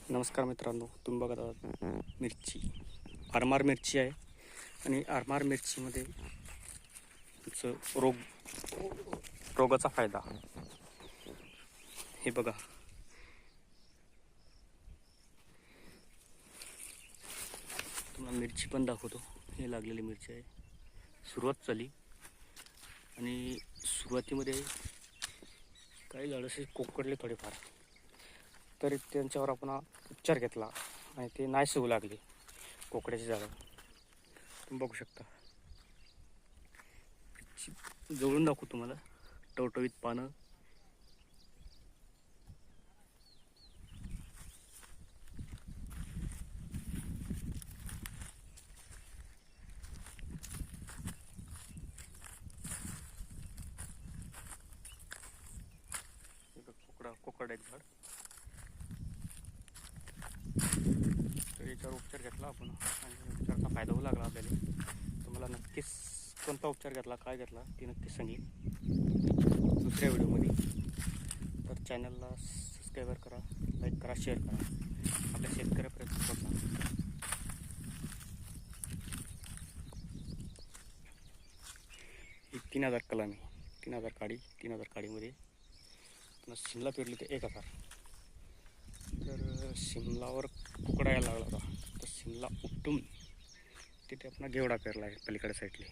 नमस्कार मित्रांनो, तुम्ही बघत आहात मिरची. आरमार मिरची आहे आणि आरमार मिरचीमध्ये तुमचं रोगाचा फायदा हे बघा. तुम्हाला मिरची पण दाखवतो. हे लागलेली मिरची आहे. सुरुवात झाली आणि सुरुवातीमध्ये काही झाड असे कोकडले थोडेफार, तरी त्यांच्यावर आपण उपचार घेतला आणि ते नाश होऊ लागले. कोकड्याची झाडं तुम्ही बघू शकता. जवळून दाखवू तुम्हाला. टवटवीत पानं, कोकड एक झाड. तर याच्यावर उपचार घेतला आपण आणि उपचाराचा फायदा होऊ लागला आपल्याला. तुम्हाला नक्कीच कोणता उपचार घेतला, काय घेतला ते नक्कीच सांगेन दुसऱ्या व्हिडिओमध्ये. तर चॅनलला सबस्क्राईब करा, लाईक करा, शेअर करा. आपल्या शेतकऱ्यापर्यंत पोहोचा. ही 3000 कलम आहे. 3000 काडीमध्ये शिमला पेरली ते 1000. तर शिमलावर कुकडा यायला लागला होता, तर शिमला उपटून तिथे आपण घेवडा पेरला आहे पलीकडे साईडले.